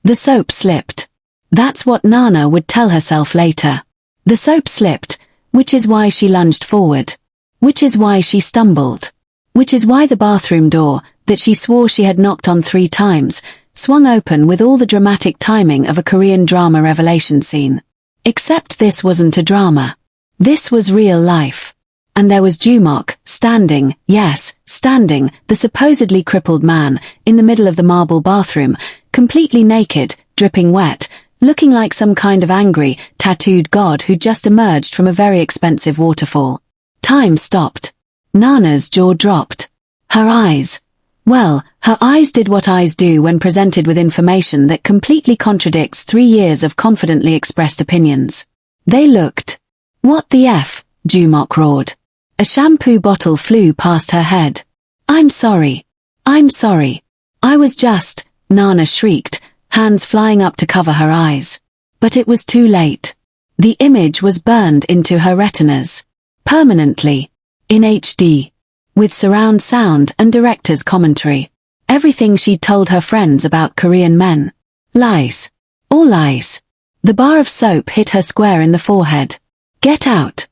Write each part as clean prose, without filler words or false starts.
The soap slipped. That's what Nana would tell herself later. The soap slipped, which is why she lunged forward. Which is why she stumbled. Which is why the bathroom door, that she swore she had knocked on 3 times, swung open with all the dramatic timing of a Korean drama revelation scene. Except this wasn't a drama. This was real life. And there was Jumok, standing, yes, standing, the supposedly crippled man, in the middle of the marble bathroom, completely naked, dripping wet, looking like some kind of angry, tattooed god who'd just emerged from a very expensive waterfall. Time stopped. Nana's jaw dropped. Her eyes. Well, her eyes did what eyes do when presented with information that completely contradicts 3 years of confidently expressed opinions. They looked. What the F? Jumok roared. A shampoo bottle flew past her head. I'm sorry. I'm sorry. I was just, Nana shrieked, hands flying up to cover her eyes. But it was too late. The image was burned into her retinas. Permanently. In HD. With surround sound and director's commentary. Everything she'd told her friends about Korean men. Lies. All lies. The bar of soap hit her square in the forehead. Get out.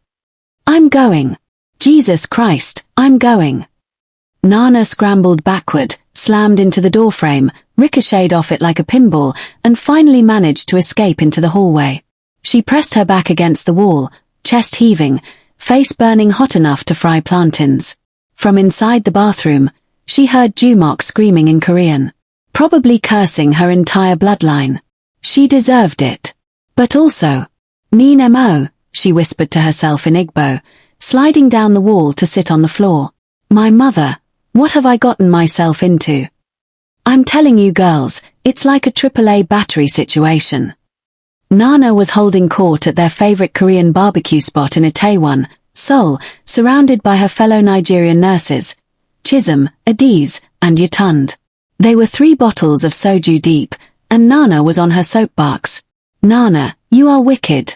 I'm going. Jesus Christ, I'm going. Nana scrambled backward, slammed into the doorframe, ricocheted off it like a pinball, and finally managed to escape into the hallway. She pressed her back against the wall, chest heaving, face burning hot enough to fry plantains. From inside the bathroom, she heard Jumok screaming in Korean, probably cursing her entire bloodline. She deserved it. But also, Nin Mo, she whispered to herself in Igbo, sliding down the wall to sit on the floor. My mother, what have I gotten myself into? I'm telling you girls, it's like a AAA battery situation. Nana was holding court at their favorite Korean barbecue spot in Itaewon, Seoul, surrounded by her fellow Nigerian nurses, Chisholm, Adiz, and Yatund. They were 3 bottles of soju deep, and Nana was on her soapbox. Nana, you are wicked.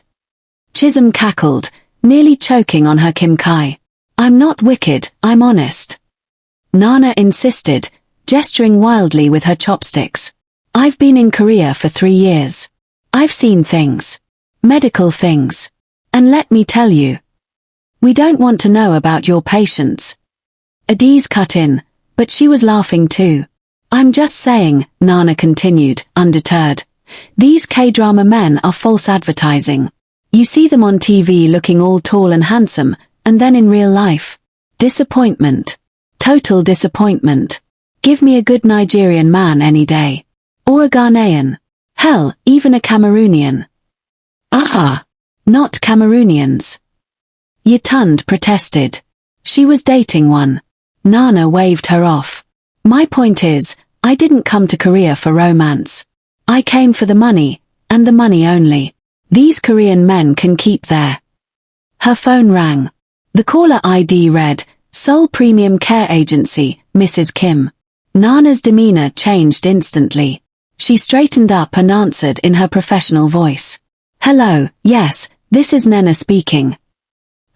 Chisholm cackled, nearly choking on her Kim Kai. I'm not wicked, I'm honest. Nana insisted, gesturing wildly with her chopsticks. I've been in Korea for 3 years. I've seen things. Medical things. And let me tell you. We don't want to know about your patients. Adiz cut in, but she was laughing too. I'm just saying, Nana continued, undeterred. These K-drama men are false advertising. You see them on TV looking all tall and handsome, and then in real life. Disappointment. Total disappointment. Give me a good Nigerian man any day. Or a Ghanaian. Hell, even a Cameroonian. Not Cameroonians. Yatund protested. She was dating one. Nana waved her off. My point is, I didn't come to Korea for romance. I came for the money, and the money only. These Korean men can keep their. Her phone rang. The caller ID read, Seoul Premium Care Agency, Mrs. Kim. Nana's demeanor changed instantly. She straightened up and answered in her professional voice. Hello, yes, this is Nana speaking.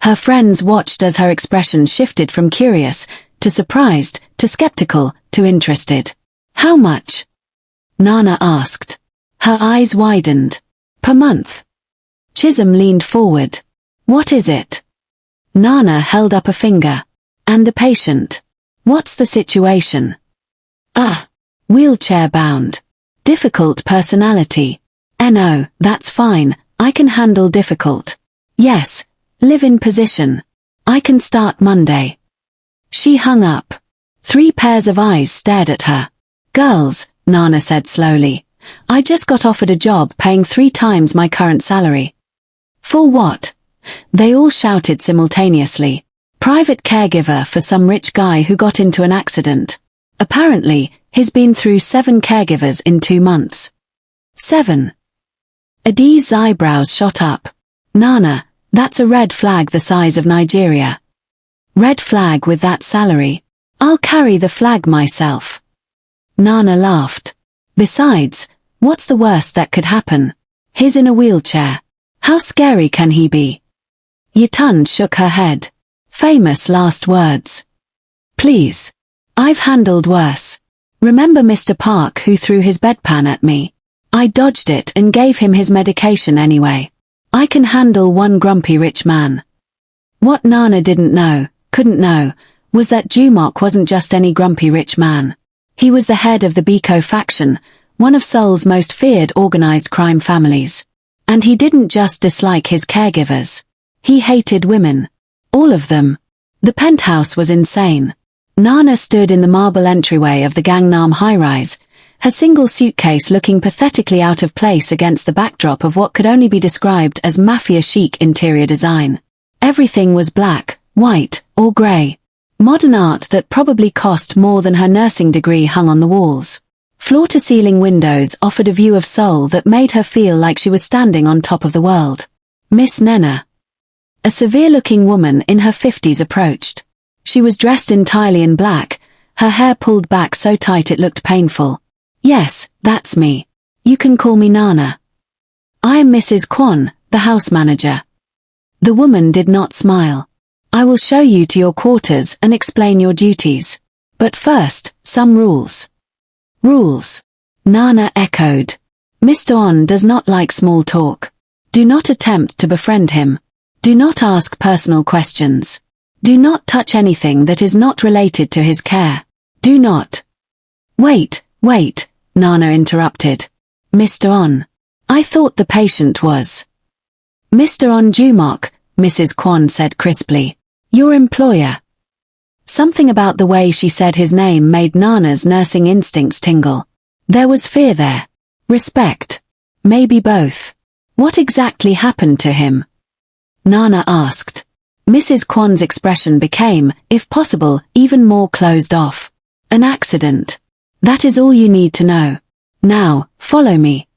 Her friends watched as her expression shifted from curious, to surprised, to skeptical, to interested. How much? Nana asked. Her eyes widened. Per month. Chisholm leaned forward. What is it? Nana held up a finger. And the patient. What's the situation? Wheelchair bound. Difficult personality. No, that's fine, I can handle difficult. Yes, live-in position. I can start Monday. She hung up. 3 pairs of eyes stared at her. Girls, Nana said slowly. I just got offered a job paying 3 times my current salary. For what? They all shouted simultaneously. Private caregiver for some rich guy who got into an accident. Apparently, he's been through 7 caregivers in 2 months. 7. Adiz's eyebrows shot up. Nana, that's a red flag the size of Nigeria. Red flag with that salary. I'll carry the flag myself. Nana laughed. Besides, what's the worst that could happen? He's in a wheelchair. How scary can he be? Yatund shook her head. Famous last words. Please. I've handled worse. Remember Mr. Park who threw his bedpan at me? I dodged it and gave him his medication anyway. I can handle one grumpy rich man. What Nana couldn't know, was that Jumok wasn't just any grumpy rich man. He was the head of the Biko faction, one of Seoul's most feared organized crime families. And he didn't just dislike his caregivers. He hated women. All of them. The penthouse was insane. Nana stood in the marble entryway of the Gangnam high-rise, her single suitcase looking pathetically out of place against the backdrop of what could only be described as mafia chic interior design. Everything was black, white, or grey. Modern art that probably cost more than her nursing degree hung on the walls. Floor-to-ceiling windows offered a view of Seoul that made her feel like she was standing on top of the world. Miss Nena. A severe-looking woman in her 50s approached. She was dressed entirely in black, her hair pulled back so tight it looked painful. Yes, that's me. You can call me Nana. I am Mrs. Kwon, the house manager. The woman did not smile. I will show you to your quarters and explain your duties. But first, some rules. Rules. Nana echoed. Mr. On does not like small talk. Do not attempt to befriend him. Do not ask personal questions. Do not touch anything that is not related to his care. Do not. Wait, Nana interrupted. Mr. On. I thought the patient was. Mr. On Jumok, Mrs. Kwon said crisply. Your employer. Something about the way she said his name made Nana's nursing instincts tingle. There was fear there. Respect. Maybe both. What exactly happened to him? Nana asked. Mrs. Kwon's expression became, if possible, even more closed off. An accident. That is all you need to know. Now, follow me.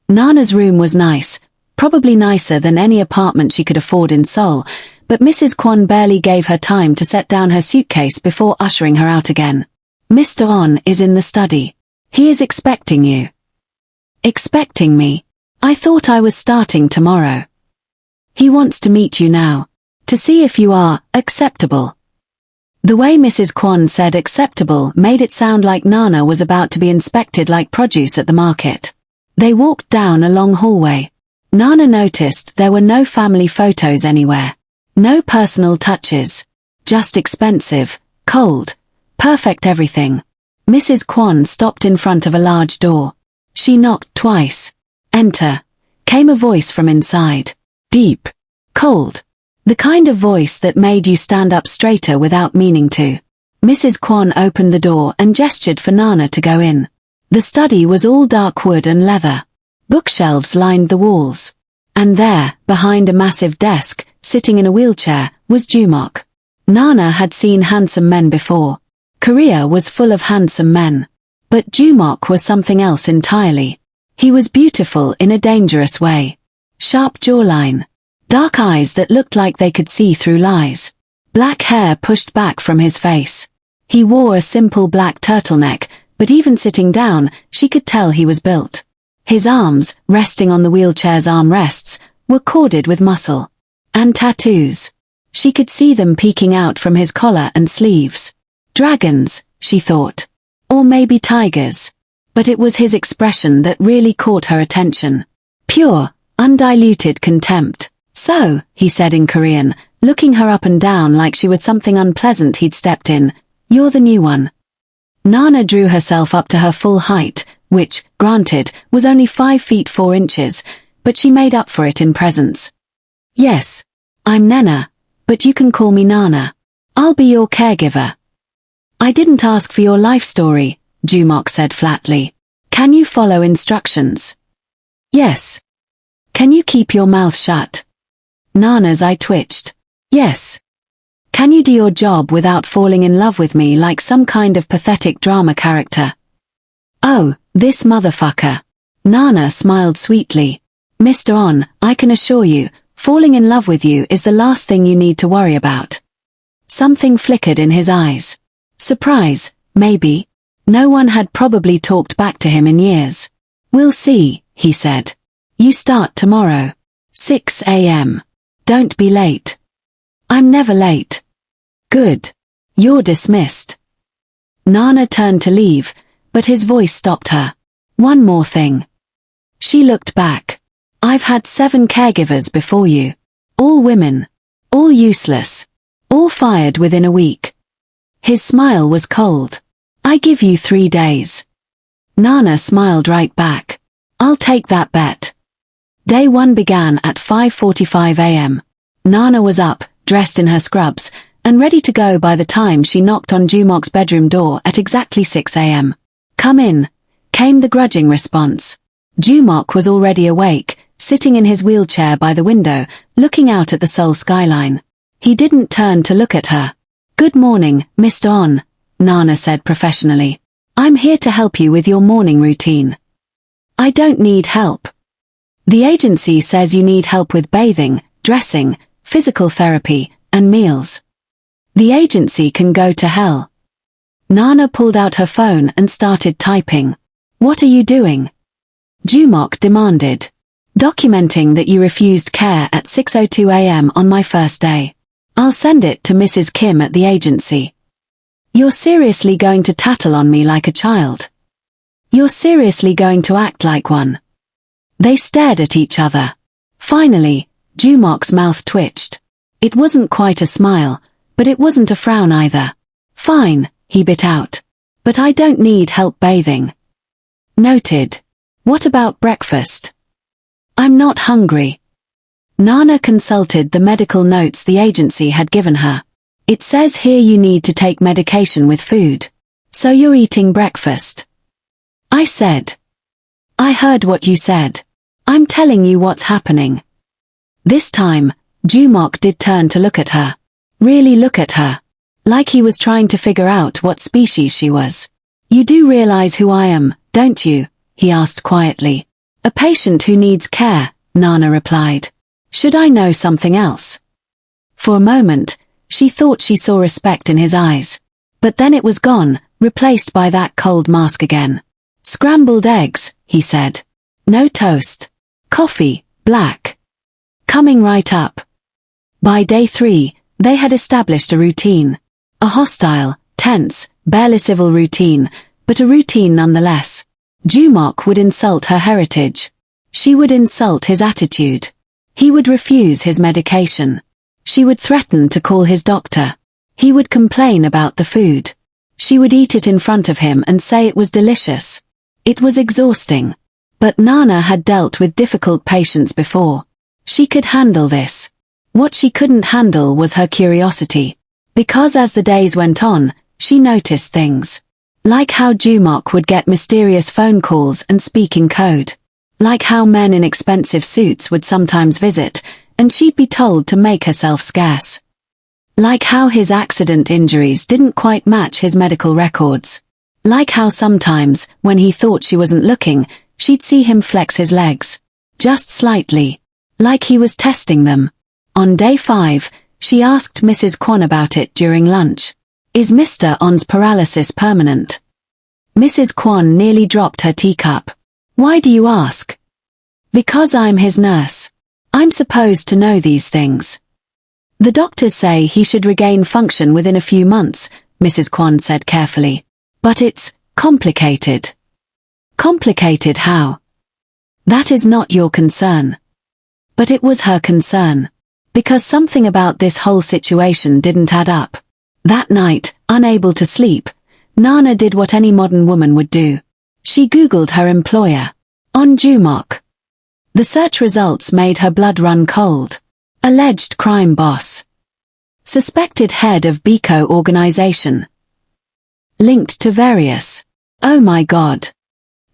Nana's room was nice, probably nicer than any apartment she could afford in Seoul, but Mrs. Kwon barely gave her time to set down her suitcase before ushering her out again. Mr. On is in the study. He is expecting you. Expecting me? I thought I was starting tomorrow. He wants to meet you now. To see if you are acceptable. The way Mrs. Kwon said acceptable made it sound like Nana was about to be inspected like produce at the market. They walked down a long hallway. Nana noticed there were no family photos anywhere. No personal touches. Just expensive, cold, perfect everything. Mrs. Kwon stopped in front of a large door. She knocked twice. Enter. Came a voice from inside. Deep. Cold. The kind of voice that made you stand up straighter without meaning to. Mrs. Kwon opened the door and gestured for Nana to go in. The study was all dark wood and leather. Bookshelves lined the walls. And there, behind a massive desk, sitting in a wheelchair, was Jumok. Nana had seen handsome men before. Korea was full of handsome men. But Jumok was something else entirely. He was beautiful in a dangerous way. Sharp jawline. Dark eyes that looked like they could see through lies. Black hair pushed back from his face. He wore a simple black turtleneck, but even sitting down, she could tell he was built. His arms, resting on the wheelchair's armrests, were corded with muscle. And tattoos. She could see them peeking out from his collar and sleeves. Dragons, she thought. Or maybe tigers. But it was his expression that really caught her attention. Pure, undiluted contempt. So, he said in Korean, looking her up and down like she was something unpleasant he'd stepped in, you're the new one. Nana drew herself up to her full height, which, granted, was only 5 feet 4 inches, but she made up for it in presence. Yes, I'm Nena, but you can call me Nana. I'll be your caregiver. I didn't ask for your life story, Jumok said flatly. Can you follow instructions? Yes. Can you keep your mouth shut? Nana's eye twitched. Yes. Can you do your job without falling in love with me like some kind of pathetic drama character? Oh, this motherfucker. Nana smiled sweetly. Mr. On, I can assure you, falling in love with you is the last thing you need to worry about. Something flickered in his eyes. Surprise, maybe. No one had probably talked back to him in years. We'll see, he said. You start tomorrow. 6 a.m. Don't be late. I'm never late. Good. You're dismissed. Nana turned to leave, but his voice stopped her. One more thing. She looked back. I've had 7 caregivers before you. All women. All useless. All fired within a week. His smile was cold. I give you 3 days. Nana smiled right back. I'll take that bet. Day 1 began at 5:45 a.m. Nana was up, dressed in her scrubs, and ready to go by the time she knocked on Jumok's bedroom door at exactly 6 a.m. Come in, came the grudging response. Jumok was already awake, sitting in his wheelchair by the window, looking out at the Seoul skyline. He didn't turn to look at her. Good morning, Mr. On, Nana said professionally. I'm here to help you with your morning routine. I don't need help. The agency says you need help with bathing, dressing, physical therapy, and meals. The agency can go to hell. Nana pulled out her phone and started typing. What are you doing? Jumok demanded. Documenting that you refused care at 6:02 a.m. on my first day. I'll send it to Mrs. Kim at the agency. You're seriously going to tattle on me like a child? You're seriously going to act like one? They stared at each other. Finally, Jumok's mouth twitched. It wasn't quite a smile, but it wasn't a frown either. Fine, he bit out. But I don't need help bathing. Noted. What about breakfast? I'm not hungry. Nana consulted the medical notes the agency had given her. It says here you need to take medication with food. So you're eating breakfast. I said. I heard what you said. I'm telling you what's happening. This time, Jumok did turn to look at her. Really look at her. Like he was trying to figure out what species she was. You do realize who I am, don't you? He asked quietly. A patient who needs care, Nana replied. Should I know something else? For a moment, she thought she saw respect in his eyes. But then it was gone, replaced by that cold mask again. Scrambled eggs, he said. No toast. Coffee, black. Coming right up. By day 3, they had established a routine. A hostile, tense, barely civil routine, but a routine nonetheless. Jumok would insult her heritage. She would insult his attitude. He would refuse his medication. She would threaten to call his doctor. He would complain about the food. She would eat it in front of him and say it was delicious. It was exhausting. But Nana had dealt with difficult patients before. She could handle this. What she couldn't handle was her curiosity. Because as the days went on, she noticed things. Like how Jumok would get mysterious phone calls and speak in code. Like how men in expensive suits would sometimes visit, and she'd be told to make herself scarce. Like how his accident injuries didn't quite match his medical records. Like how sometimes, when he thought she wasn't looking, she'd see him flex his legs. Just slightly. Like he was testing them. On day 5, she asked Mrs. Kwon about it during lunch. Is Mr. On's paralysis permanent? Mrs. Kwon nearly dropped her teacup. Why do you ask? Because I'm his nurse. I'm supposed to know these things. The doctors say he should regain function within a few months, Mrs. Kwon said carefully. But it's complicated. Complicated how? That is not your concern. But it was her concern. Because something about this whole situation didn't add up. That night, unable to sleep, Nana did what any modern woman would do. She Googled her employer. On Jumok. The search results made her blood run cold. Alleged crime boss. Suspected head of Biko organization. Linked to various. Oh my God.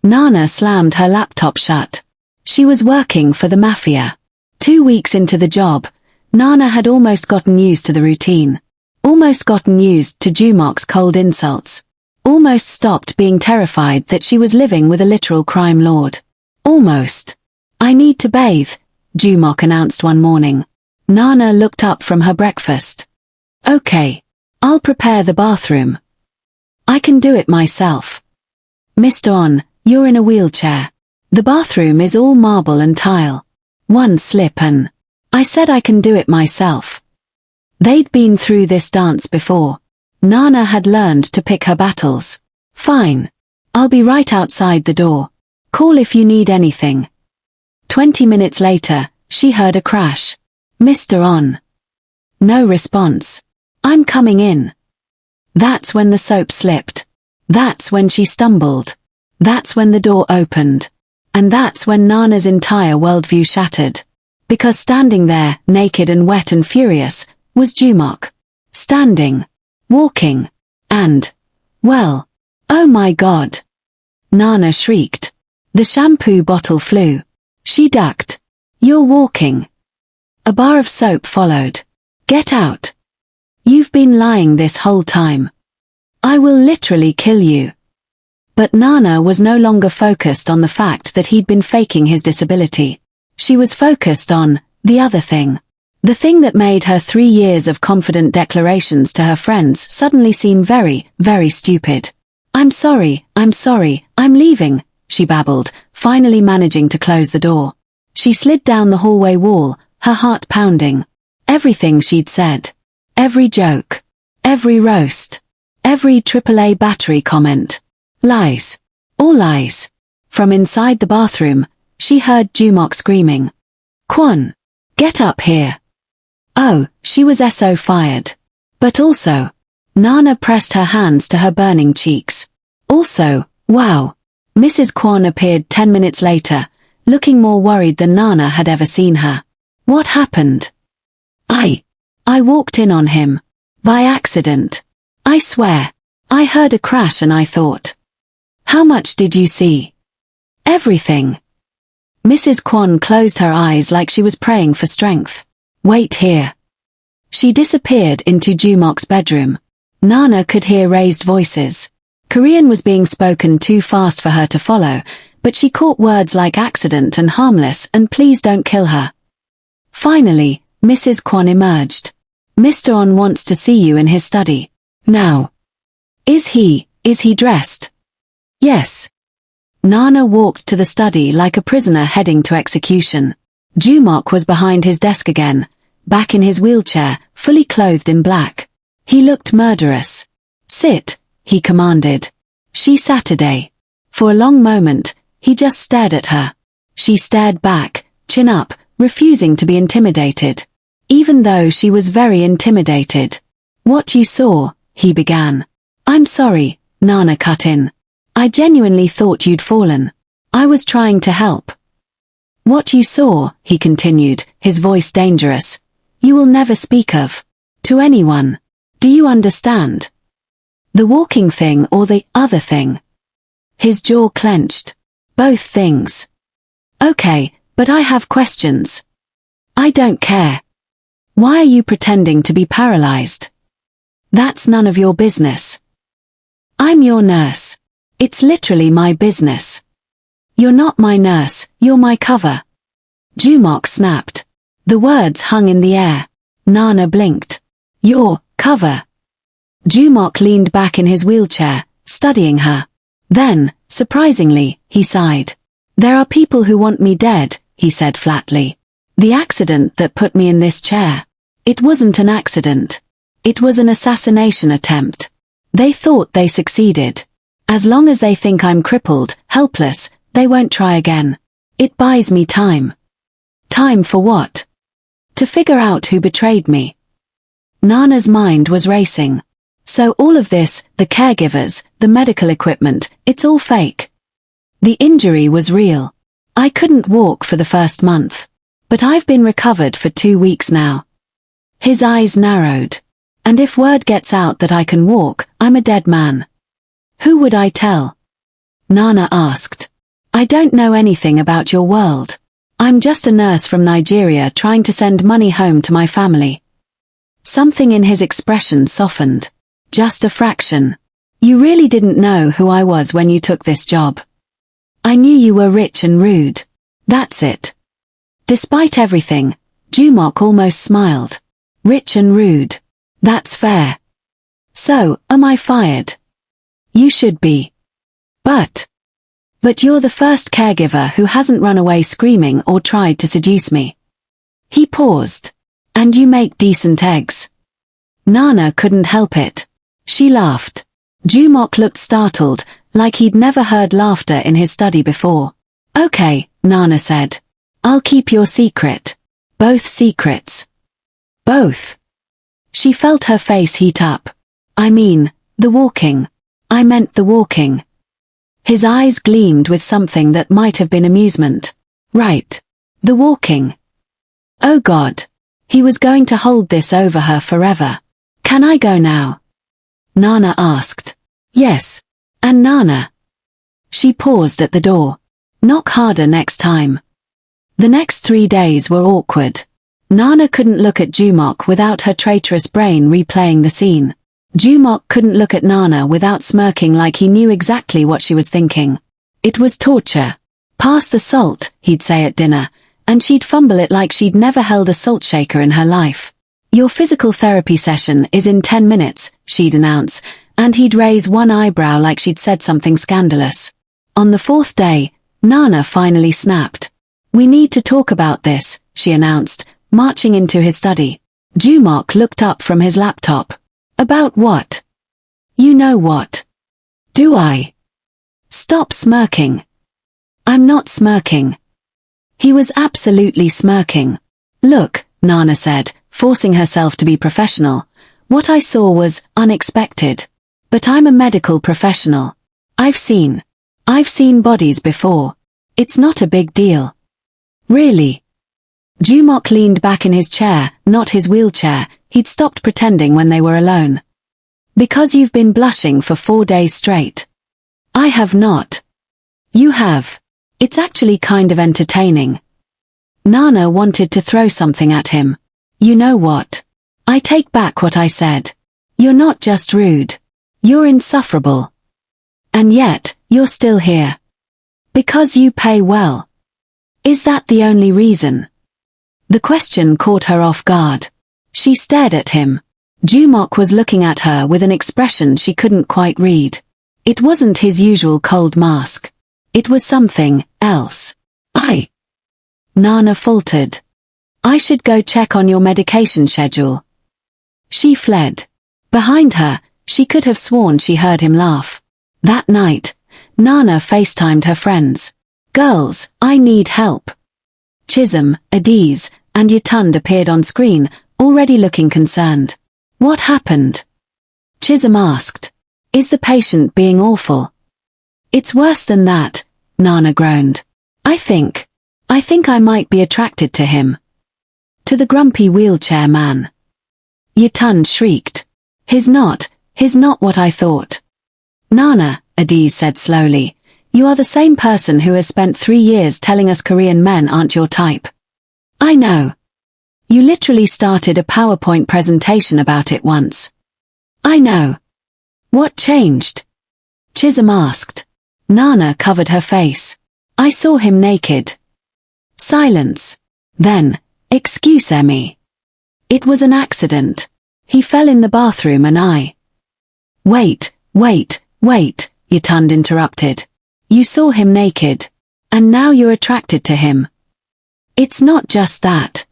Nana slammed her laptop shut. She was working for the mafia. 2 weeks into the job, Nana had almost gotten used to the routine. Almost gotten used to Jumok's cold insults. Almost stopped being terrified that she was living with a literal crime lord. Almost. I need to bathe, Jumok announced one morning. Nana looked up from her breakfast. Okay. I'll prepare the bathroom. I can do it myself. Mr. On, you're in a wheelchair. The bathroom is all marble and tile. One slip and... I said I can do it myself. They'd been through this dance before. Nana had learned to pick her battles. Fine. I'll be right outside the door. Call if you need anything, 20 minutes later, she heard a crash. Mr. On. No response. I'm coming in. That's when the soap slipped. That's when she stumbled. That's when the door opened. And that's when Nana's entire worldview shattered. Because standing there, naked and wet and furious, was Jumok. Standing. Walking. And, well, oh my God. Nana shrieked. The shampoo bottle flew. She ducked. You're walking. A bar of soap followed. Get out. You've been lying this whole time. I will literally kill you. But Nana was no longer focused on the fact that he'd been faking his disability. She was focused on the other thing. The thing that made her 3 years of confident declarations to her friends suddenly seem very, very stupid. I'm sorry, I'm leaving, she babbled, finally managing to close the door. She slid down the hallway wall, her heart pounding. Everything she'd said. Every joke. Every roast. Every AAA battery comment. Lies. All lies. From inside the bathroom, she heard Jumok screaming. Kwon! Get up here! Oh, she was so fired. But also, Nana pressed her hands to her burning cheeks. Also, wow! Mrs. Kwon appeared 10 minutes later, looking more worried than Nana had ever seen her. What happened? I walked in on him. By accident. I swear. I heard a crash and I thought. How much did you see? Everything. Mrs. Kwon closed her eyes like she was praying for strength. Wait here. She disappeared into Jumok's bedroom. Nana could hear raised voices. Korean was being spoken too fast for her to follow, but she caught words like accident and harmless and please don't kill her. Finally, Mrs. Kwon emerged. Mr. On wants to see you in his study. Now. Is he dressed? Yes. Nana walked to the study like a prisoner heading to execution. Jumok was behind his desk again, back in his wheelchair, fully clothed in black. He looked murderous. Sit, he commanded. She Saturday. For a long moment, he just stared at her. She stared back, chin up, refusing to be intimidated. Even though she was very intimidated. What you saw, he began. I'm sorry, Nana cut in. I genuinely thought you'd fallen. I was trying to help. What you saw, he continued, his voice dangerous. You will never speak of. To anyone. Do you understand? The walking thing or the other thing? His jaw clenched. Both things. Okay, but I have questions. I don't care. Why are you pretending to be paralyzed? That's none of your business. I'm your nurse. It's literally my business. You're not my nurse, you're my cover. Jumok snapped. The words hung in the air. Nana blinked. Your cover. Jumok leaned back in his wheelchair, studying her. Then, surprisingly, he sighed. There are people who want me dead, he said flatly. The accident that put me in this chair. It wasn't an accident. It was an assassination attempt. They thought they succeeded. As long as they think I'm crippled, helpless, they won't try again. It buys me time. Time for what? To figure out who betrayed me. Nana's mind was racing. So all of this, the caregivers, the medical equipment, it's all fake. The injury was real. I couldn't walk for the first month. But I've been recovered for 2 weeks now. His eyes narrowed. And if word gets out that I can walk, I'm a dead man. Who would I tell? Nana asked. I don't know anything about your world. I'm just a nurse from Nigeria trying to send money home to my family. Something in his expression softened. Just a fraction. You really didn't know who I was when you took this job. I knew you were rich and rude. That's it. Despite everything, Jumok almost smiled. Rich and rude. That's fair. So, am I fired? You should be. But you're the first caregiver who hasn't run away screaming or tried to seduce me. He paused. And you make decent eggs. Nana couldn't help it. She laughed. Jumok looked startled, like he'd never heard laughter in his study before. Okay, Nana said. I'll keep your secret. Both secrets. Both. She felt her face heat up. I mean, the walking. I meant the walking. His eyes gleamed with something that might have been amusement. Right. The walking. Oh God. He was going to hold this over her forever. Can I go now? Nana asked. Yes. And Nana? She paused at the door. Knock harder next time. The next 3 days were awkward. Nana couldn't look at Jumok without her traitorous brain replaying the scene. Jumok couldn't look at Nana without smirking like he knew exactly what she was thinking. It was torture. Pass the salt, he'd say at dinner, and she'd fumble it like she'd never held a salt shaker in her life. Your physical therapy session is in 10 minutes, she'd announce, and he'd raise one eyebrow like she'd said something scandalous. On the 4th day, Nana finally snapped. We need to talk about this, she announced, marching into his study. Jumok looked up from his laptop. About what? You know what. Do I? Stop smirking. I'm not smirking. He was absolutely smirking. Look, Nana said, forcing herself to be professional. What I saw was unexpected. But I'm a medical professional. I've seen bodies before. It's not a big deal. Really? Jumok leaned back in his chair, not his wheelchair. He'd stopped pretending when they were alone. Because you've been blushing for 4 days straight. I have not. You have. It's actually kind of entertaining. Nana wanted to throw something at him. You know what? I take back what I said. You're not just rude. You're insufferable. And yet, you're still here. Because you pay well. Is that the only reason? The question caught her off guard. She stared at him. Jumok was looking at her with an expression she couldn't quite read. It wasn't his usual cold mask. It was something else. Nana faltered. I should go check on your medication schedule. She fled. Behind her, she could have sworn she heard him laugh. That night, Nana FaceTimed her friends. Girls, I need help. Chisholm, Adiz, and Yatund appeared on screen, already looking concerned. What happened? Chisholm asked. Is the patient being awful? It's worse than that, Nana groaned. I think I might be attracted to him. To the grumpy wheelchair man. Yatund shrieked. He's not what I thought. Nana, Adiz said slowly, you are the same person who has spent 3 years telling us Korean men aren't your type. I know. You literally started a PowerPoint presentation about it once. I know. What changed? Chisholm asked. Nana covered her face. I saw him naked. Silence. Then, excuse me. It was an accident. He fell in the bathroom and I... Wait, Yatund interrupted. You saw him naked. And now you're attracted to him. It's not just that.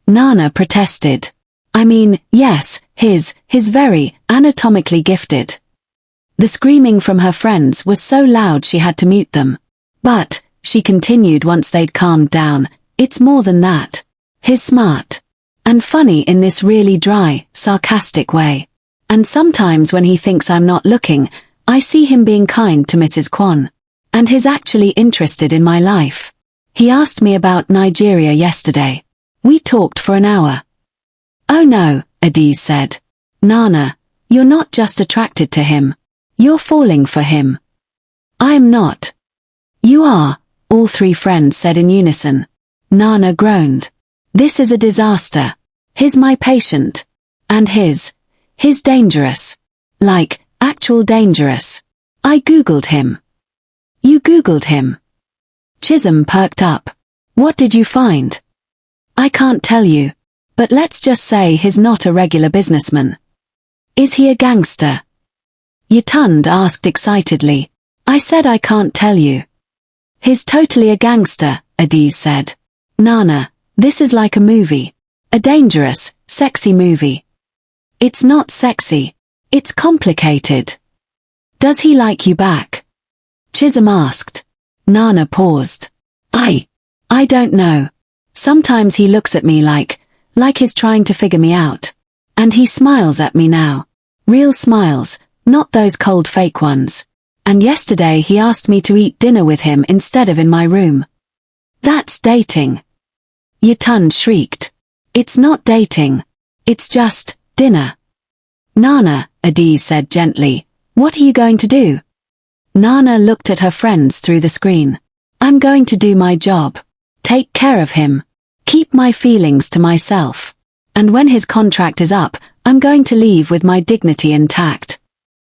Nana protested. I mean, yes, he's very anatomically gifted. The screaming from her friends was so loud she had to mute them. But, she continued once they'd calmed down, it's more than that. He's smart. And funny in this really dry, sarcastic way. And sometimes when he thinks I'm not looking, I see him being kind to Mrs. Kwon. And he's actually interested in my life. He asked me about Nigeria yesterday. We talked for an hour. Oh no, Adiz said. Nana, you're not just attracted to him. You're falling for him. I'm not. You are, all 3 friends said in unison. Nana groaned. This is a disaster. He's my patient. And he's dangerous. Like, actual dangerous. I Googled him. You Googled him? Chisholm perked up. What did you find? I can't tell you. But let's just say he's not a regular businessman. Is he a gangster? Yatund asked excitedly. I said I can't tell you. He's totally a gangster, Adiz said. Nana, this is like a movie. A dangerous, sexy movie. It's not sexy. It's complicated. Does he like you back? Chisholm asked. Nana paused. I don't know. Sometimes he looks at me like he's trying to figure me out. And he smiles at me now. Real smiles, not those cold fake ones. And yesterday he asked me to eat dinner with him instead of in my room. That's dating. Yutun shrieked. It's not dating. It's just dinner. Nana, Adiz said gently, what are you going to do? Nana looked at her friends through the screen. I'm going to do my job. Take care of him. Keep my feelings to myself. And when his contract is up, I'm going to leave with my dignity intact.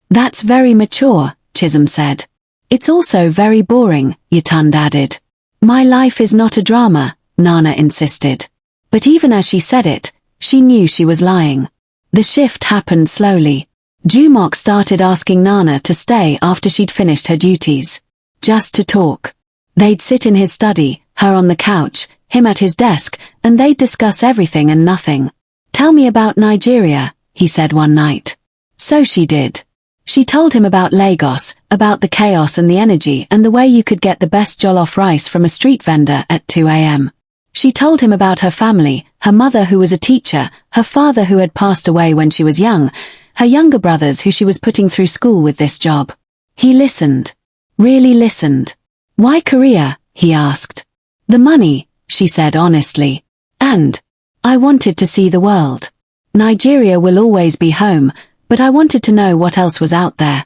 That's very mature, Chisholm said. It's also very boring, Yutun added. My life is not a drama, Nana insisted. But even as she said it, she knew she was lying. The shift happened slowly. Jumok started asking Nana to stay after she'd finished her duties. Just to talk. They'd sit in his study, her on the couch, him at his desk, and they'd discuss everything and nothing. Tell me about Nigeria, he said one night. So she did. She told him about Lagos, about the chaos and the energy and the way you could get the best jollof rice from a street vendor at 2 a.m. She told him about her family, her mother who was a teacher, her father who had passed away when she was young, her younger brothers who she was putting through school with this job. He listened. Really listened. Why Korea? He asked. The money, she said honestly. And I wanted to see the world. Nigeria will always be home, but I wanted to know what else was out there.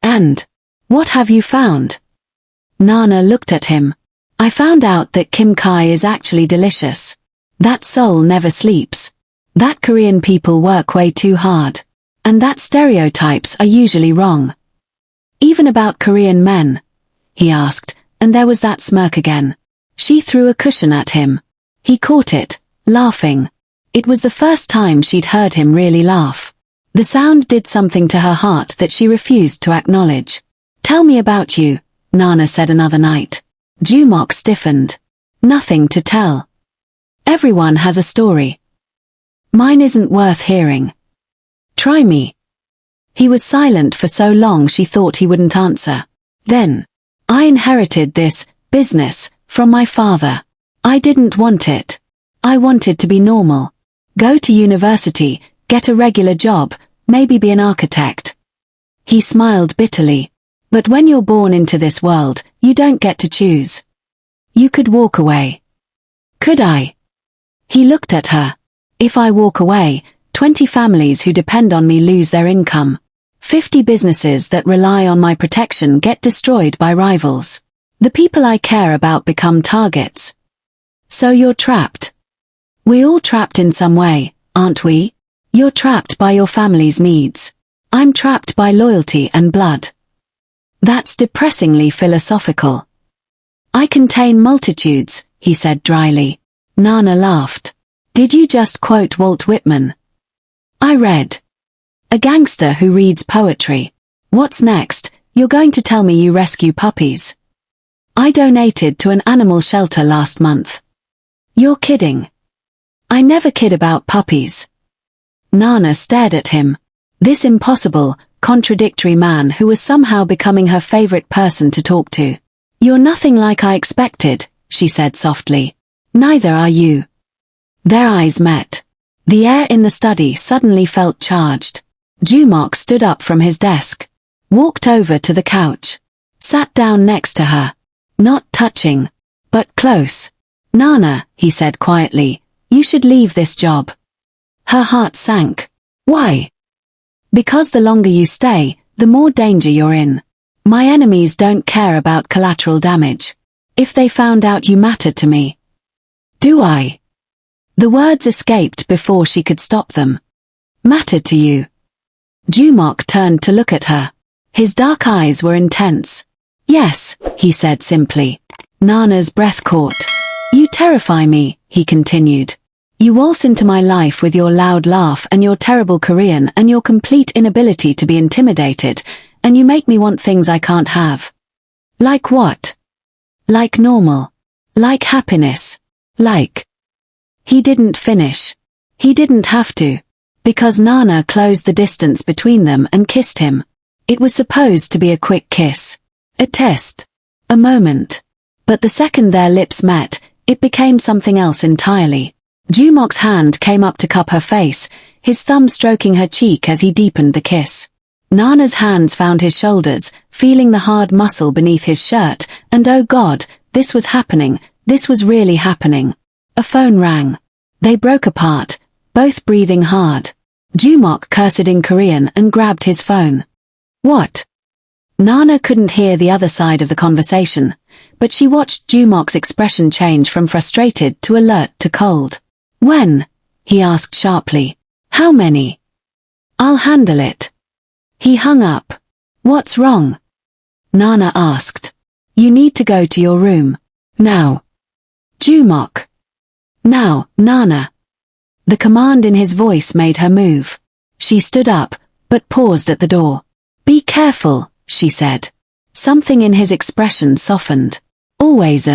And what have you found? Nana looked at him. I found out that Kim Kai is actually delicious. That soul never sleeps. That Korean people work way too hard. And that stereotypes are usually wrong. Even about Korean men? He asked, and there was that smirk again. She threw a cushion at him. He caught it, laughing. It was the first time she'd heard him really laugh. The sound did something to her heart that she refused to acknowledge. Tell me about you, Nana said another night. Jumok stiffened. Nothing to tell. Everyone has a story. Mine isn't worth hearing. Try me. He was silent for so long she thought he wouldn't answer. Then, I inherited this business from my father. I didn't want it. I wanted to be normal. Go to university, get a regular job, maybe be an architect. He smiled bitterly. But when you're born into this world, you don't get to choose. You could walk away. Could I? He looked at her. If I walk away, 20 families who depend on me lose their income. 50 businesses that rely on my protection get destroyed by rivals. The people I care about become targets. So you're trapped. We're all trapped in some way, aren't we? You're trapped by your family's needs. I'm trapped by loyalty and blood. That's depressingly philosophical. I contain multitudes, he said dryly. Nana laughed. Did you just quote Walt Whitman? I read. A gangster who reads poetry. What's next? You're going to tell me you rescue puppies. I donated to an animal shelter last month. You're kidding. I never kid about puppies. Nana stared at him. This impossible, contradictory man who was somehow becoming her favorite person to talk to. You're nothing like I expected, she said softly. Neither are you. Their eyes met. The air in the study suddenly felt charged. Jumok stood up from his desk, walked over to the couch, sat down next to her. Not touching, but close. Nana, he said quietly, you should leave this job. Her heart sank. Why? Because the longer you stay, the more danger you're in. My enemies don't care about collateral damage. If they found out you mattered to me. Do I? The words escaped before she could stop them. Mattered to you. Jumok turned to look at her. His dark eyes were intense. Yes, he said simply. Nana's breath caught. You terrify me, he continued. You waltz into my life with your loud laugh and your terrible Korean and your complete inability to be intimidated, and you make me want things I can't have. Like what? Like normal. Like happiness. Like. He didn't finish. He didn't have to. Because Nana closed the distance between them and kissed him. It was supposed to be a quick kiss. A test. A moment. But the second their lips met, It became something else entirely. Jumok's hand came up to cup her face, his thumb stroking her cheek as he deepened the kiss. Nana's hands found his shoulders, feeling the hard muscle beneath his shirt, and oh God, this was happening, this was really happening. A phone rang. They broke apart, both breathing hard. Jumok cursed in Korean and grabbed his phone. What? Nana couldn't hear the other side of the conversation, but she watched Jumok's expression change from frustrated to alert to cold. When? He asked sharply. How many? I'll handle it. He hung up. What's wrong? Nana asked. You need to go to your room. Now. Jumok. Now, Nana. The command in his voice made her move. She stood up, but paused at the door. Be careful, she said. Something in his expression softened. Always.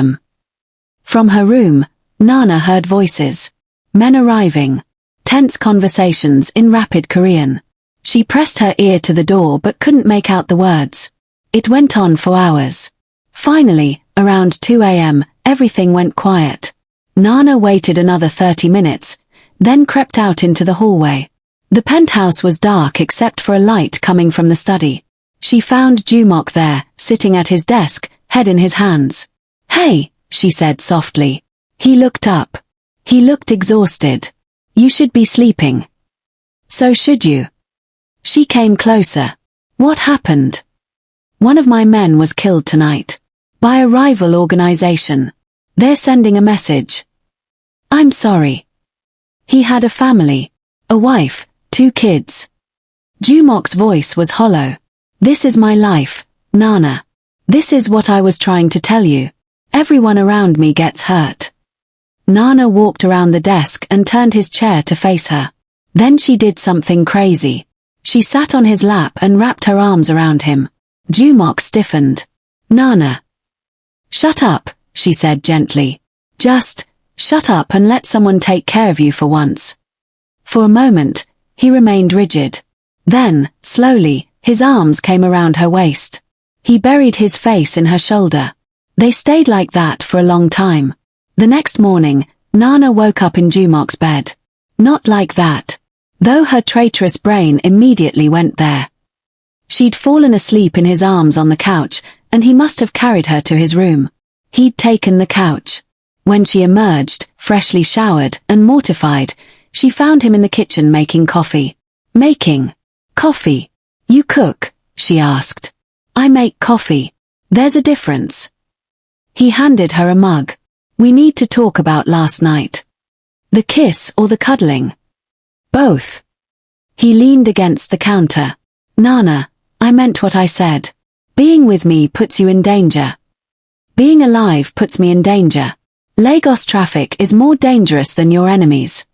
From her room, Nana heard voices. Men arriving. Tense conversations in rapid Korean. She pressed her ear to the door but couldn't make out the words. It went on for hours. Finally, around 2 a.m., everything went quiet. Nana waited another 30 minutes, then crept out into the hallway. The penthouse was dark except for a light coming from the study. She found Jumok there, sitting at his desk, head in his hands. Hey, she said softly. He looked up. He looked exhausted. You should be sleeping. So should you. She came closer. What happened? One of my men was killed tonight. By a rival organization. They're sending a message. I'm sorry. He had a family. A wife, 2 kids. Jumok's voice was hollow. This is my life, Nana. This is what I was trying to tell you. Everyone around me gets hurt. Nana walked around the desk and turned his chair to face her. Then she did something crazy. She sat on his lap and wrapped her arms around him. Jumok stiffened. Nana. Shut up, she said gently. Just, shut up and let someone take care of you for once. For a moment, he remained rigid. Then, slowly, his arms came around her waist. He buried his face in her shoulder. They stayed like that for a long time. The next morning, Nana woke up in Jumok's bed. Not like that. Though her traitorous brain immediately went there. She'd fallen asleep in his arms on the couch, and he must have carried her to his room. He'd taken the couch. When she emerged, freshly showered and mortified, she found him in the kitchen making coffee. Making coffee? You cook? She asked. I make coffee. There's a difference. He handed her a mug. We need to talk about last night. The kiss or the cuddling? Both. He leaned against the counter. Nana, I meant what I said. Being with me puts you in danger. Being alive puts me in danger. Lagos traffic is more dangerous than your enemies.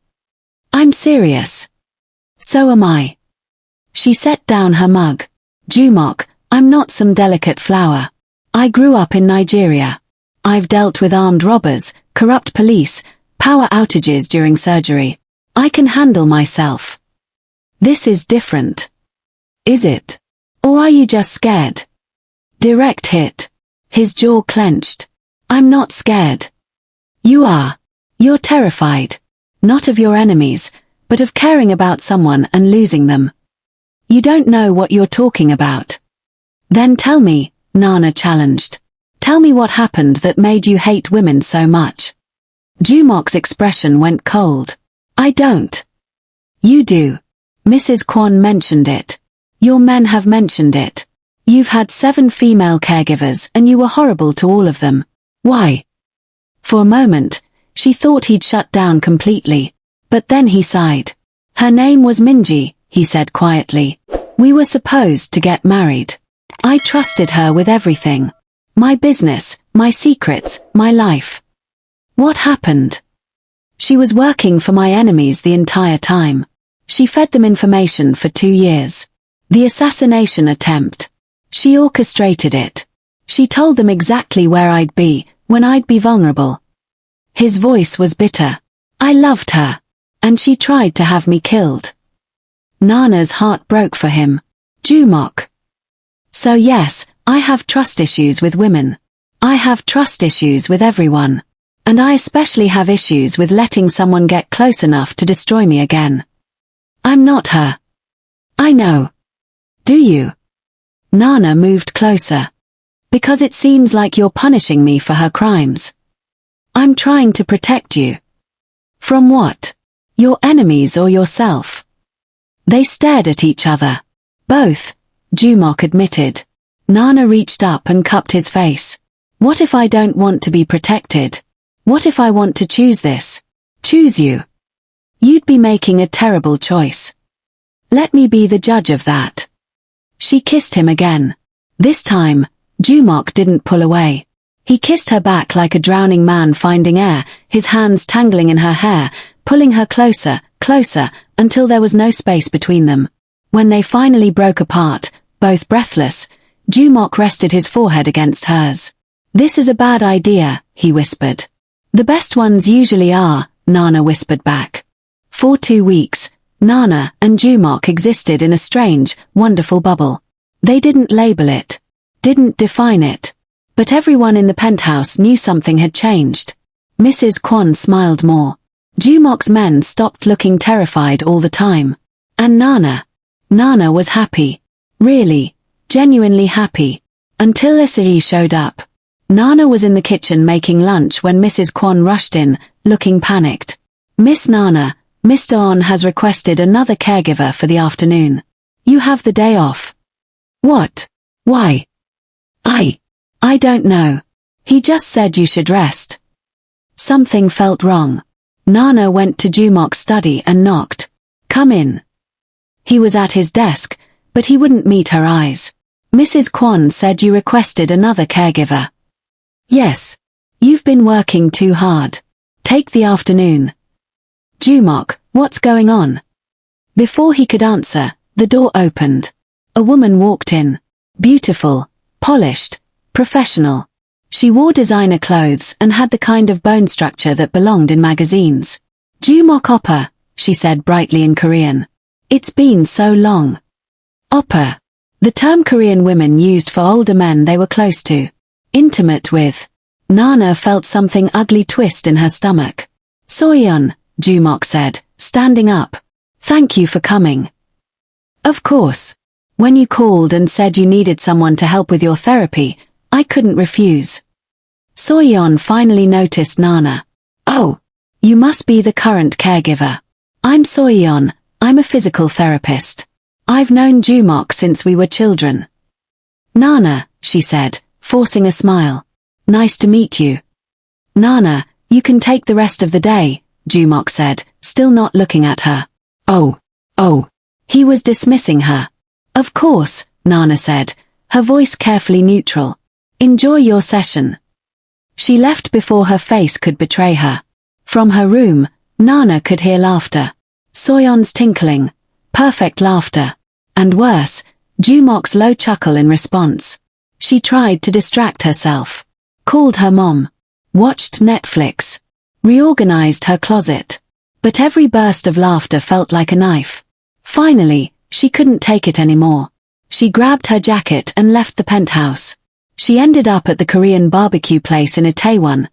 I'm serious. So am I. She set down her mug. Jumok, I'm not some delicate flower. I grew up in Nigeria. I've dealt with armed robbers, corrupt police, power outages during surgery. I can handle myself. This is different. Is it? Or are you just scared? Direct hit. His jaw clenched. I'm not scared. You are. You're terrified. Not of your enemies, but of caring about someone and losing them. You don't know what you're talking about. Then tell me, Nana challenged. Tell me what happened that made you hate women so much. Jumok's expression went cold. I don't. You do. Mrs. Kwon mentioned it. Your men have mentioned it. You've had 7 female caregivers and you were horrible to all of them. Why? For a moment, she thought he'd shut down completely. But then he sighed. Her name was Minji, he said quietly. We were supposed to get married. I trusted her with everything. My business, my secrets, my life. What happened? She was working for my enemies the entire time. She fed them information for 2 years. The assassination attempt. She orchestrated it. She told them exactly where I'd be, when I'd be vulnerable. His voice was bitter. I loved her. And she tried to have me killed. Nana's heart broke for him. Jumok. So yes, I have trust issues with women. I have trust issues with everyone. And I especially have issues with letting someone get close enough to destroy me again. I'm not her. I know. Do you? Nana moved closer. Because it seems like you're punishing me for her crimes. I'm trying to protect you. From what? Your enemies or yourself? They stared at each other. Both, Jumok admitted. Nana reached up and cupped his face. What if I don't want to be protected? What if I want to choose this? Choose you? You'd be making a terrible choice. Let me be the judge of that. She kissed him again. This time, Jumok didn't pull away. He kissed her back like a drowning man finding air, his hands tangling in her hair, pulling her closer, closer, until there was no space between them. When they finally broke apart, both breathless, Jumok rested his forehead against hers. This is a bad idea, he whispered. The best ones usually are, Nana whispered back. For 2 weeks, Nana and Jumok existed in a strange, wonderful bubble. They didn't label it, didn't define it. But everyone in the penthouse knew something had changed. Mrs. Kwon smiled more. Jumok's men stopped looking terrified all the time. And Nana was happy. Really, genuinely happy. Until Isai showed up. Nana was in the kitchen making lunch when Mrs. Kwon rushed in, looking panicked. Miss Nana, Mr. On has requested another caregiver for the afternoon. You have the day off. What? Why? I don't know. He just said you should rest. Something felt wrong. Nana went to Jumok's study and knocked. Come in. He was at his desk, but he wouldn't meet her eyes. Mrs. Kwon said you requested another caregiver. Yes. You've been working too hard. Take the afternoon. Jumok, what's going on? Before he could answer, the door opened. A woman walked in. Beautiful, polished, professional. She wore designer clothes and had the kind of bone structure that belonged in magazines. Jumok oppa, she said brightly in Korean. It's been so long. Oppa. The term Korean women used for older men they were close to. Intimate with. Nana felt something ugly twist in her stomach. Soyeon, Jumok said, standing up. Thank you for coming. Of course. When you called and said you needed someone to help with your therapy, I couldn't refuse. Soyeon finally noticed Nana. Oh, you must be the current caregiver. I'm Soyeon, I'm a physical therapist. I've known Jumok since we were children. Nana, she said, forcing a smile. Nice to meet you. Nana, you can take the rest of the day, Jumok said, still not looking at her. Oh. He was dismissing her. Of course, Nana said, her voice carefully neutral. Enjoy your session. She left before her face could betray her. From her room, Nana could hear laughter. Soyeon's tinkling. Perfect laughter. And worse, Jumok's low chuckle in response. She tried to distract herself. Called her mom. Watched Netflix. Reorganized her closet. But every burst of laughter felt like a knife. Finally, she couldn't take it anymore. She grabbed her jacket and left the penthouse. She ended up at the Korean barbecue place in Itaewon,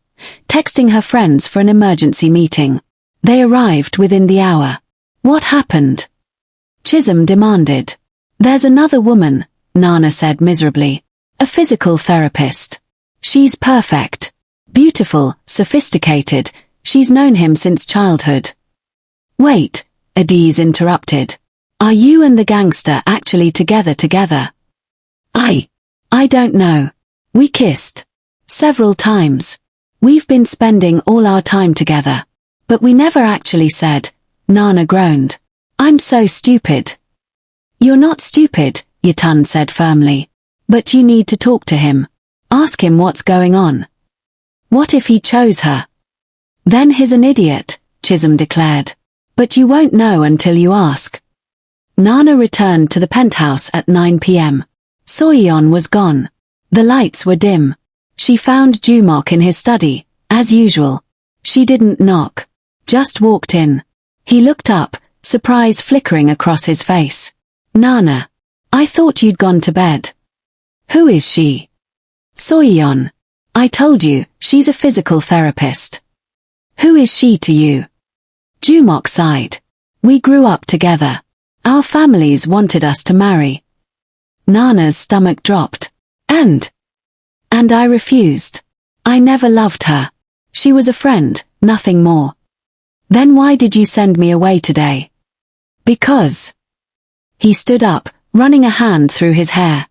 texting her friends for an emergency meeting. They arrived within the hour. What happened? Chisholm demanded. There's another woman, Nana said miserably. A physical therapist. She's perfect. Beautiful, sophisticated. She's known him since childhood. Wait, Adiz interrupted. Are you and the gangster actually together? I don't know. We kissed. Several times. We've been spending all our time together. But we never actually said, Nana groaned. I'm so stupid. You're not stupid, Yatun said firmly. But you need to talk to him. Ask him what's going on. What if he chose her? Then he's an idiot, Chisholm declared. But you won't know until you ask. Nana returned to the penthouse at 9 p.m. Soyeon was gone. The lights were dim. She found Jumok in his study, as usual. She didn't knock. Just walked in. He looked up, surprise flickering across his face. Nana. I thought you'd gone to bed. Who is she? Soyeon. I told you, she's a physical therapist. Who is she to you? Jumok sighed. We grew up together. Our families wanted us to marry. Nana's stomach dropped. And I refused. I never loved her. She was a friend, nothing more. Then why did you send me away today? Because. He stood up, running a hand through his hair.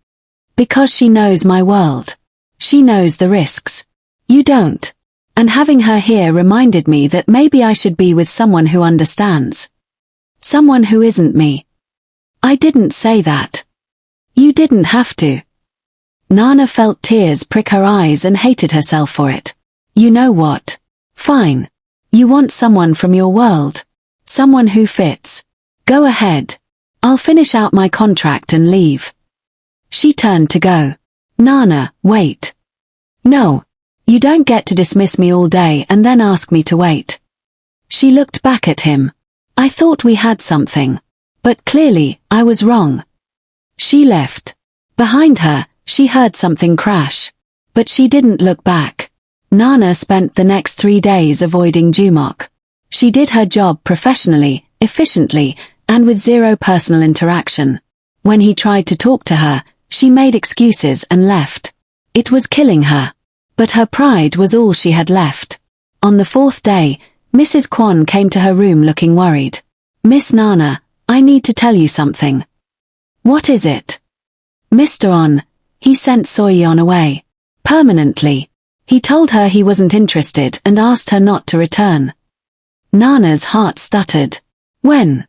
Because she knows my world. She knows the risks. You don't. And having her here reminded me that maybe I should be with someone who understands. Someone who isn't me. I didn't say that. You didn't have to. Nana felt tears prick her eyes and hated herself for it. You know what? Fine. You want someone from your world. Someone who fits. Go ahead. I'll finish out my contract and leave. She turned to go. Nana, wait. No. You don't get to dismiss me all day and then ask me to wait. She looked back at him. I thought we had something. But clearly, I was wrong. She left. Behind her, she heard something crash. But she didn't look back. Nana spent the next 3 days avoiding Jumok. She did her job professionally, efficiently, and with zero personal interaction. When he tried to talk to her, she made excuses and left. It was killing her. But her pride was all she had left. On the 4th day, Mrs. Kwon came to her room looking worried. Miss Nana, I need to tell you something. What is it? Mr. On, he sent Soyeon away. Permanently. He told her he wasn't interested and asked her not to return. Nana's heart stuttered. When?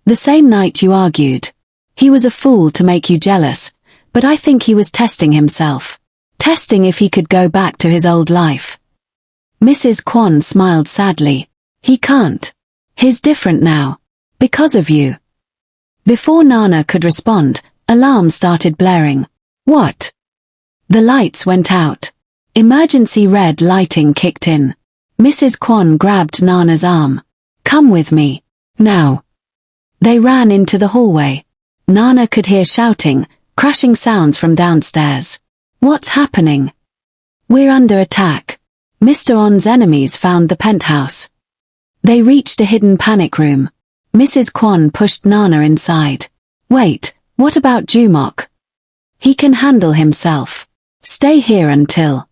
The same night you argued. He was a fool to make you jealous, but I think he was testing himself. Testing if he could go back to his old life. Mrs. Kwon smiled sadly. He can't. He's different now. Because of you. Before Nana could respond, alarm started blaring. What? The lights went out. Emergency red lighting kicked in. Mrs. Kwon grabbed Nana's arm. Come with me. Now. They ran into the hallway. Nana could hear shouting, crashing sounds from downstairs. What's happening? We're under attack. Mr. On's enemies found the penthouse. They reached a hidden panic room. Mrs. Kwon pushed Nana inside. Wait, what about Jumok? He can handle himself. Stay here until.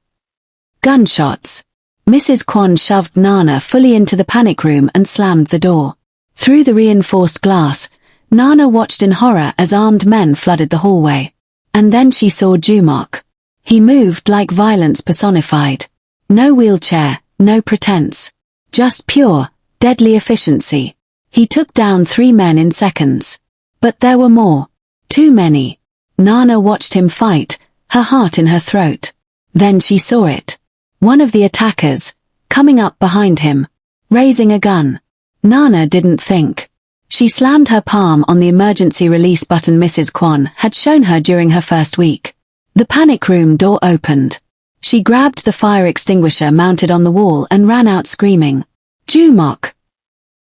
Gunshots. Mrs. Kwon shoved Nana fully into the panic room and slammed the door. Through the reinforced glass, Nana watched in horror as armed men flooded the hallway. And then she saw Jumok. He moved like violence personified. No wheelchair, no pretense. Just pure, deadly efficiency. He took down 3 men in seconds. But there were more. Too many. Nana watched him fight, her heart in her throat. Then she saw it. One of the attackers, coming up behind him, raising a gun. Nana didn't think. She slammed her palm on the emergency release button Mrs. Kwon had shown her during her first week. The panic room door opened. She grabbed the fire extinguisher mounted on the wall and ran out screaming. Jumok!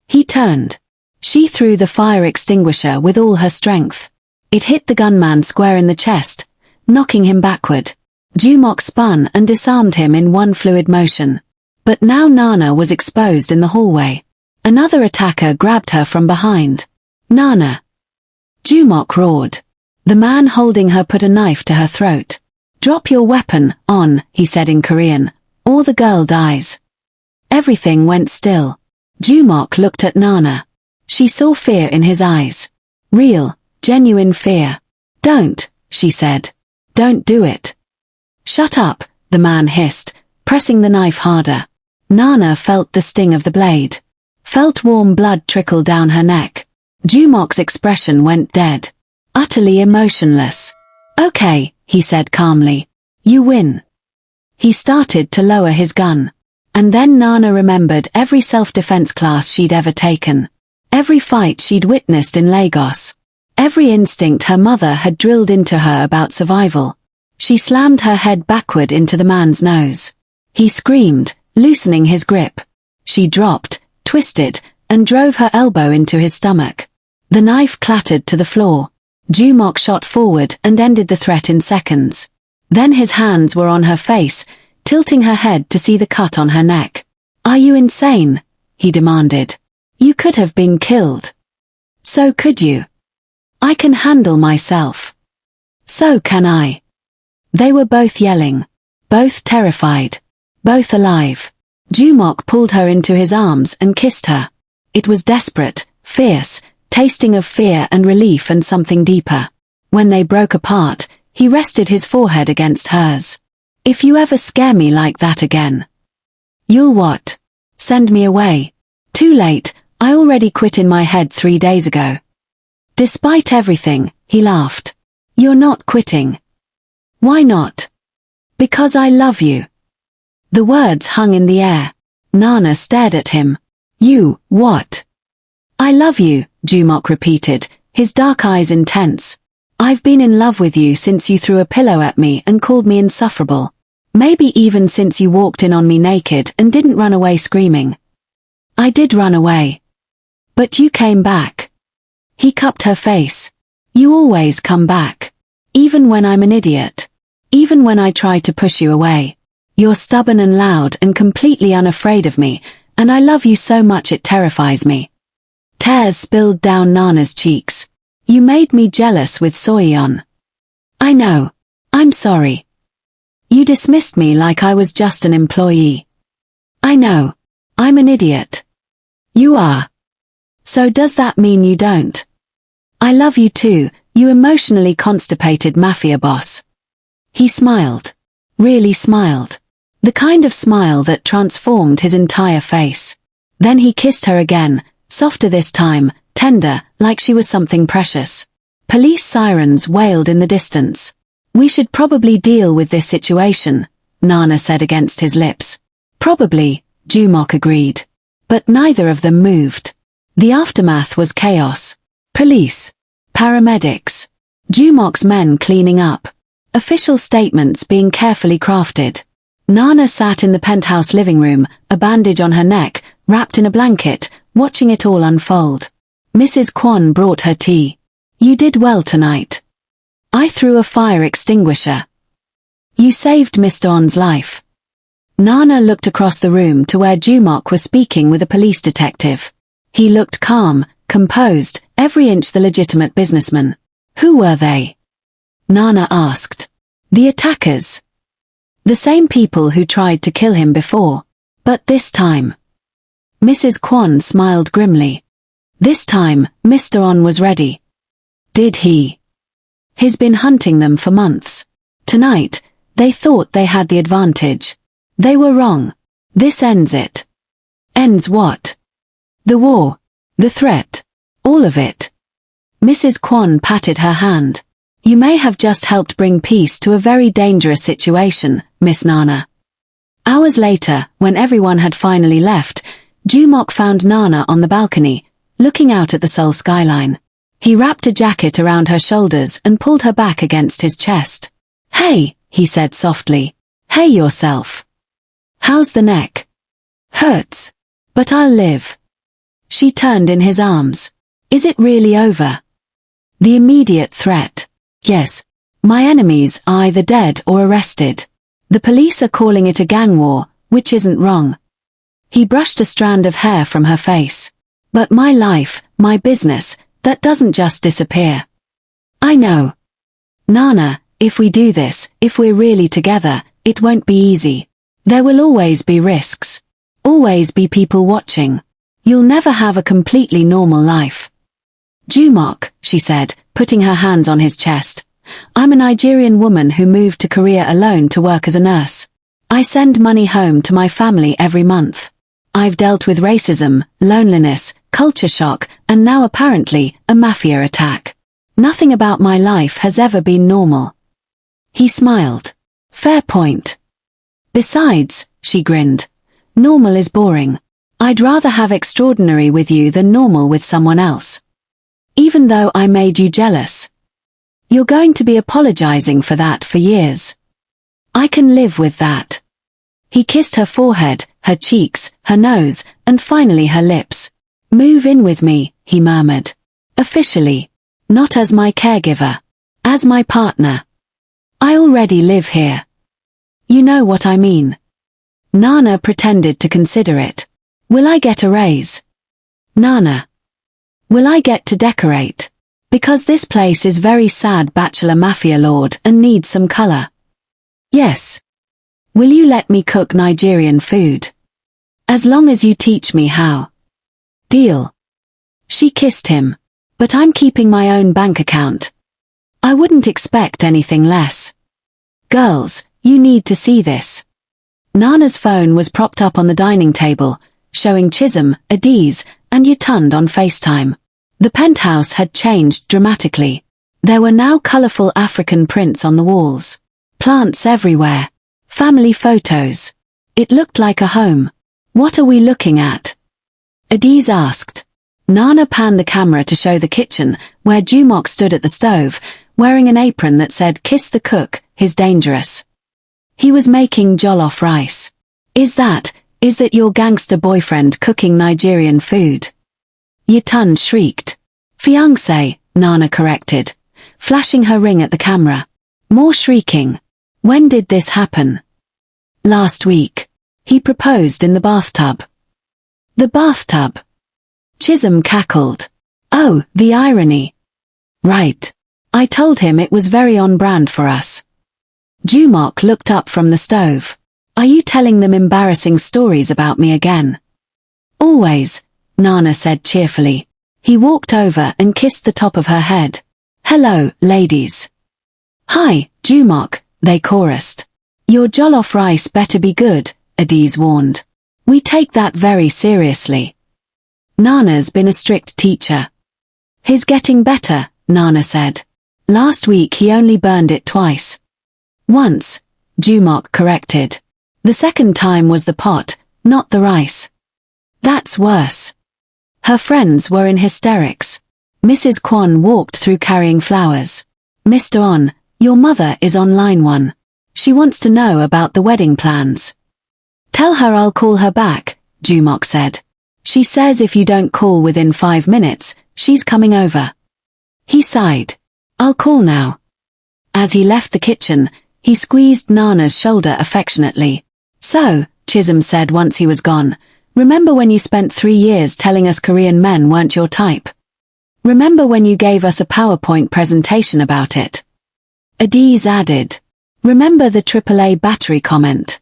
He turned. She threw the fire extinguisher with all her strength. It hit the gunman square in the chest, knocking him backward. Jumok spun and disarmed him in one fluid motion. But now Nana was exposed in the hallway. Another attacker grabbed her from behind. Nana! Jumok roared. The man holding her put a knife to her throat. Drop your weapon, On, he said in Korean, or the girl dies. Everything went still. Jumok looked at Nana. She saw fear in his eyes. Real, genuine fear. Don't, she said. Don't do it. Shut up, the man hissed, pressing the knife harder. Nana felt the sting of the blade. Felt warm blood trickle down her neck. Jumok's expression went dead. Utterly emotionless. Okay, he said calmly. You win. He started to lower his gun. And then Nana remembered every self-defense class she'd ever taken. Every fight she'd witnessed in Lagos. Every instinct her mother had drilled into her about survival. She slammed her head backward into the man's nose. He screamed, loosening his grip. She dropped, twisted, and drove her elbow into his stomach. The knife clattered to the floor. Jumok shot forward and ended the threat in seconds. Then his hands were on her face, tilting her head to see the cut on her neck. Are you insane? He demanded. You could have been killed. So could you. I can handle myself. So can I. They were both yelling. Both terrified. Both alive. Jumok pulled her into his arms and kissed her. It was desperate, fierce, tasting of fear and relief and something deeper. When they broke apart, he rested his forehead against hers. If you ever scare me like that again. You'll what? Send me away. Too late, I already quit in my head 3 days ago. Despite everything, he laughed. You're not quitting. Why not? Because I love you. The words hung in the air. Nana stared at him. You, what? I love you, Jumok repeated, his dark eyes intense. I've been in love with you since you threw a pillow at me and called me insufferable. Maybe even since you walked in on me naked and didn't run away screaming. I did run away. But you came back. He cupped her face. You always come back. Even when I'm an idiot. Even when I try to push you away. You're stubborn and loud and completely unafraid of me, and I love you so much it terrifies me. Tears spilled down Nana's cheeks. You made me jealous with Soyeon. I know. I'm sorry. You dismissed me like I was just an employee. I know. I'm an idiot. You are. So does that mean you don't? I love you too, you emotionally constipated mafia boss. He smiled. Really smiled. The kind of smile that transformed his entire face. Then he kissed her again, softer this time, tender, like she was something precious. Police sirens wailed in the distance. We should probably deal with this situation, Nana said against his lips. Probably, Jumok agreed. But neither of them moved. The aftermath was chaos. Police. Paramedics. Jumok's men cleaning up. Official statements being carefully crafted. Nana sat in the penthouse living room, a bandage on her neck, wrapped in a blanket, watching it all unfold. Mrs. Kwon brought her tea. You did well tonight. I threw a fire extinguisher. You saved Mr. On's life. Nana looked across the room to where Jumok was speaking with a police detective. He looked calm, composed, every inch the legitimate businessman. Who were they? Nana asked. The attackers. The same people who tried to kill him before. But this time. Mrs. Kwon smiled grimly. This time, Mr. On was ready. Did he? He's been hunting them for months. Tonight, they thought they had the advantage. They were wrong. This ends it. Ends what? The war. The threat. All of it. Mrs. Kwon patted her hand. You may have just helped bring peace to a very dangerous situation, Miss Nana. Hours later, when everyone had finally left, Jumok found Nana on the balcony, looking out at the Seoul skyline. He wrapped a jacket around her shoulders and pulled her back against his chest. Hey, he said softly. Hey yourself. How's the neck? Hurts. But I'll live. She turned in his arms. Is it really over? The immediate threat. Yes. My enemies are either dead or arrested. The police are calling it a gang war, which isn't wrong. He brushed a strand of hair from her face. But my life, my business, that doesn't just disappear. I know. Nana, if we do this, if we're really together, it won't be easy. There will always be risks. Always be people watching. You'll never have a completely normal life. Jumok, she said, putting her hands on his chest. I'm a Nigerian woman who moved to Korea alone to work as a nurse. I send money home to my family every month. I've dealt with racism, loneliness, culture shock, and now apparently, a mafia attack. Nothing about my life has ever been normal. He smiled. Fair point. Besides, she grinned, normal is boring. I'd rather have extraordinary with you than normal with someone else. Even though I made you jealous. You're going to be apologizing for that for years. I can live with that. He kissed her forehead, her cheeks, her nose, and finally her lips. Move in with me, he murmured. Officially. Not as my caregiver. As my partner. I already live here. You know what I mean. Nana pretended to consider it. Will I get a raise? Nana. Will I get to decorate? Because this place is very sad, bachelor mafia lord, and needs some color. Yes. Will you let me cook Nigerian food? As long as you teach me how. Deal. She kissed him. But I'm keeping my own bank account. I wouldn't expect anything less. Girls, you need to see this. Nana's phone was propped up on the dining table, showing Chisholm, Adiz, and Yatund on FaceTime. The penthouse had changed dramatically. There were now colorful African prints on the walls. Plants everywhere. Family photos. It looked like a home. What are we looking at? Adiz asked. Nana panned the camera to show the kitchen, where Jumok stood at the stove, wearing an apron that said "Kiss the cook, he's dangerous." He was making jollof rice. Is that your gangster boyfriend cooking Nigerian food? Yatund shrieked. Fiancé, Nana corrected, flashing her ring at the camera. More shrieking. When did this happen? Last week. He proposed in the bathtub. The bathtub. Chisholm cackled. Oh, the irony. Right. I told him it was very on brand for us. Jumok looked up from the stove. Are you telling them embarrassing stories about me again? Always, Nana said cheerfully. He walked over and kissed the top of her head. Hello, ladies. Hi, Jumok, they chorused. Your jollof rice better be good, Adiz warned. We take that very seriously. Nana's been a strict teacher. He's getting better, Nana said. Last week he only burned it twice. Once, Jumok corrected. The second time was the pot, not the rice. That's worse. Her friends were in hysterics. Mrs. Kwon walked through carrying flowers. Mr. On, your mother is on line 1. She wants to know about the wedding plans. Tell her I'll call her back, Jumok said. She says if you don't call within 5 minutes, she's coming over. He sighed. I'll call now. As he left the kitchen, he squeezed Nana's shoulder affectionately. So, Chisholm said once he was gone, remember when you spent 3 years telling us Korean men weren't your type? Remember when you gave us a PowerPoint presentation about it? Adiz added. Remember the AAA battery comment?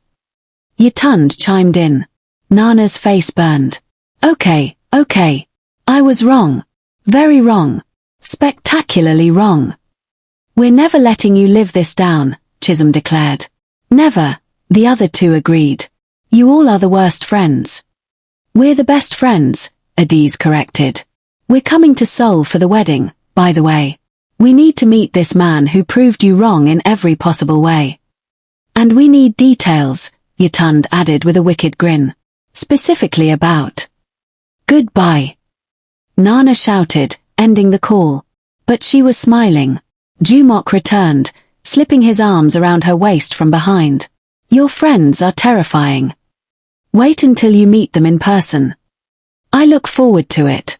Yatund chimed in. Nana's face burned. Okay. I was wrong. Very wrong. Spectacularly wrong. We're never letting you live this down, Chisholm declared. Never, the other two agreed. You all are the worst friends. We're the best friends, Adiz corrected. We're coming to Seoul for the wedding, by the way. We need to meet this man who proved you wrong in every possible way. And we need details, Yatund added with a wicked grin. Specifically about. Goodbye. Nana shouted, ending the call. But she was smiling. Jumok returned, slipping his arms around her waist from behind. Your friends are terrifying. Wait until you meet them in person. I look forward to it.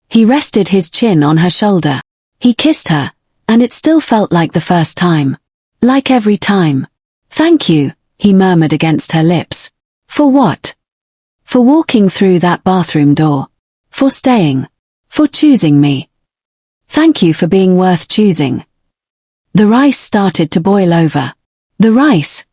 He rested his chin on her shoulder. He kissed her, and it still felt like the first time. Like every time. Thank you, he murmured against her lips. For what? For walking through that bathroom door. For staying. For choosing me. Thank you for being worth choosing. The rice started to boil over. The rice!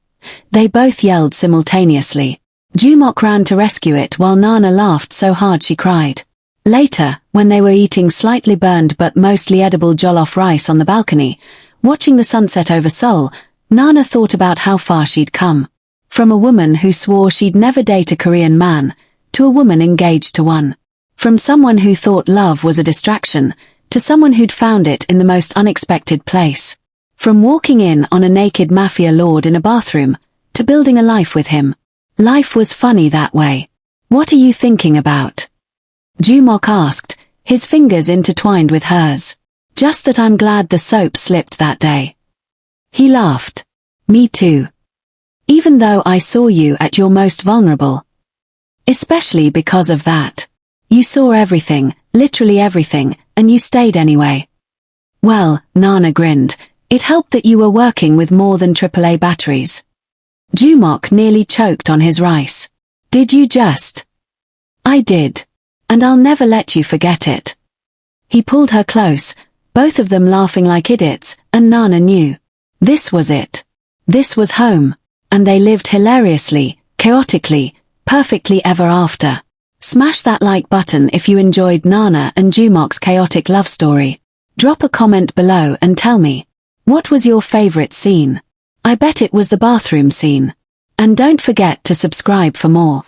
They both yelled simultaneously. Jumok ran to rescue it while Nana laughed so hard she cried. Later, when they were eating slightly burned but mostly edible jollof rice on the balcony, watching the sunset over Seoul, Nana thought about how far she'd come. From a woman who swore she'd never date a Korean man, to a woman engaged to one. From someone who thought love was a distraction, to someone who'd found it in the most unexpected place. From walking in on a naked mafia lord in a bathroom, to building a life with him. Life was funny that way. What are you thinking about? Jumok asked, his fingers intertwined with hers. Just that I'm glad the soap slipped that day. He laughed. Me too. Even though I saw you at your most vulnerable. Especially because of that. You saw everything, literally everything, and you stayed anyway. Well, Nana grinned, it helped that you were working with more than AAA batteries. Jumok nearly choked on his rice. Did you just? I did. And I'll never let you forget it. He pulled her close, both of them laughing like idiots, and Nana knew. This was it. This was home. And they lived hilariously, chaotically, perfectly ever after. Smash that like button if you enjoyed Nana and Jumok's chaotic love story. Drop a comment below and tell me, what was your favorite scene? I bet it was the bathroom scene. And don't forget to subscribe for more.